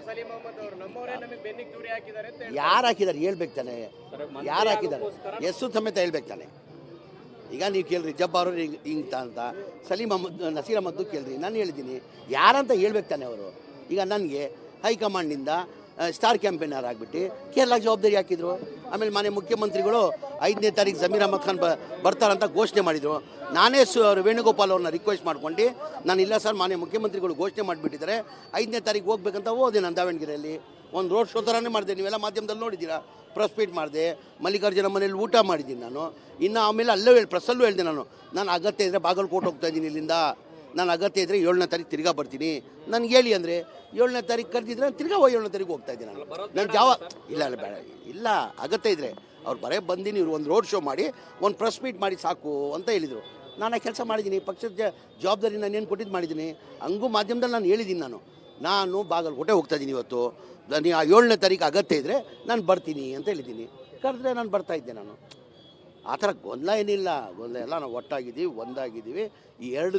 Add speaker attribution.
Speaker 1: ಸಲೀಂ ಅಹಮದ್ ಅವರು ನಮ್ಮವರೇ ನಮಗೆ ಬೆನ್ನಿಗೆ ದೂರಿ ಹಾಕಿದ್ದಾರೆ ಅಂತ
Speaker 2: ಯಾರು ಹಾಕಿದ್ದಾರೆ ಹೇಳ್ಬೇಕು ತಾನೆ, ಯಾರು ಹಾಕಿದ್ದಾರೆ ಹೆಸರು ಸಮೇತ ಹೇಳ್ಬೇಕು ತಾನೆ. ಈಗ ನೀವು ಕೇಳ್ರಿ ಜಬ್ಬಾರು ಹಿಂಗೆ ಅಂತ ಸಲೀಂ ಅಹಮದ್ ನಸೀರ್ ಅಹಮದ್ದು ಕೇಳ್ರಿ, ನಾನು ಹೇಳಿದ್ದೀನಿ ಯಾರಂತ ಹೇಳ್ಬೇಕು ತಾನೆ ಅವರು. ಈಗ ನನಗೆ ಹೈಕಮಾಂಡಿಂದ ಸ್ಟಾರ್ ಕ್ಯಾಂಪೇನರ್ ಆಗಿಬಿಟ್ಟು ಕೇರಳಕ್ಕೆ ಜವಾಬ್ದಾರಿ ಹಾಕಿದ್ರು. ಆಮೇಲೆ ಮನೆ ಮುಖ್ಯಮಂತ್ರಿಗಳು 5ನೇ ತಾರೀಕು ಜಮೀರ್ ಅಹಮದ್ ಖಾನ್ ಬರ್ತಾರಂತ ಘೋಷಣೆ ಮಾಡಿದರು. ನಾನೇ ವೇಣುಗೋಪಾಲ್ ಅವ್ರನ್ನ ರಿಕ್ವೆಸ್ಟ್ ಮಾಡ್ಕೊಂಡು ನಾನು ಇಲ್ಲ ಸರ್ ಮಾನ್ಯ ಮುಖ್ಯಮಂತ್ರಿಗಳು ಘೋಷಣೆ ಮಾಡಿಬಿಟ್ಟಿದ್ದಾರೆ 5ನೇ ತಾರೀಕು ಹೋಗ್ಬೇಕಂತ ಹೋದೆ. ನಾನು ದಾವಣಗೆರೆಯಲ್ಲಿ ಒಂದು ರೋಡ್ ಶೋ ಥರನೇ ಮಾಡಿದೆ, ನೀವೆಲ್ಲ ಮಾಧ್ಯಮದಲ್ಲಿ ನೋಡಿದ್ದೀರಾ. ಪ್ರೆಸ್ ಮೀಟ್ ಮಾಡಿದೆ, ಮಲ್ಲಿಕಾರ್ಜುನ ಮನೇಲಿ ಊಟ ಮಾಡಿದ್ದೀನಿ ನಾನು. ಇನ್ನು ಆಮೇಲೆ ಅಲ್ಲೂ ಪ್ರೆಸ್ಸಲ್ಲೂ ಹೇಳಿದೆ ನಾನು ಅಗತ್ಯ ಇದ್ದರೆ ಬಾಗಲಕೋಟೆ ಹೋಗ್ತಾ ಇದ್ದೀನಿ ಇಲ್ಲಿಂದ. ನಾನು ಅಗತ್ಯ ಇದ್ದರೆ 7ನೇ ತಾರೀಕು ತಿರ್ಗಾ ಬರ್ತೀನಿ. ನನಗೆ ಹೇಳಿ ಅಂದರೆ 7ನೇ ತಾರೀಕು ಕರೆದಿದ್ರೆ ತಿರ್ಗಾ 7ನೇ ತಾರೀಕು ಹೋಗ್ತಾ ಇದ್ದೀನಿ ನಾನು ಜಾವ ಇಲ್ಲ ಬೇಡ ಇಲ್ಲ ಅಗತ್ಯ ಇದ್ದರೆ ಅವ್ರು ಬರೇ ಬಂದಿನಿ, ಇವರು ಒಂದು ರೋಡ್ ಶೋ ಮಾಡಿ ಒಂದು ಪ್ರೆಸ್ ಮೀಟ್ ಮಾಡಿ ಸಾಕು ಅಂತ ಹೇಳಿದರು. ನಾನು ಆ ಕೆಲಸ ಮಾಡಿದ್ದೀನಿ, ಪಕ್ಷದ ಜವಾಬ್ದಾರಿ ನಾನು ಏನು ಕೊಟ್ಟಿದ್ದು ಮಾಡಿದ್ದೀನಿ. ಹಂಗೂ ಮಾಧ್ಯಮದಲ್ಲಿ ನಾನು ಹೇಳಿದ್ದೀನಿ, ನಾನು ಬಾಗಲಕೋಟೆ ಹೋಗ್ತಾ ಇದ್ದೀನಿ ಇವತ್ತು, ನೀವು 7ನೇ ತಾರೀಕು ಅಗತ್ಯ ಇದ್ದರೆ ನಾನು ಬರ್ತೀನಿ ಅಂತ ಹೇಳಿದ್ದೀನಿ. ಕರೆದ್ರೆ ನಾನು ಬರ್ತಾಯಿದ್ದೆ. ನಾನು ಆ ಥರ ಗೊಂದಲ ಏನಿಲ್ಲ, ಗೊಂದಲ ಎಲ್ಲ ನಾವು ಒಟ್ಟಾಗಿದ್ದೀವಿ, ಒಂದಾಗಿದ್ದೀವಿ. ಈ 2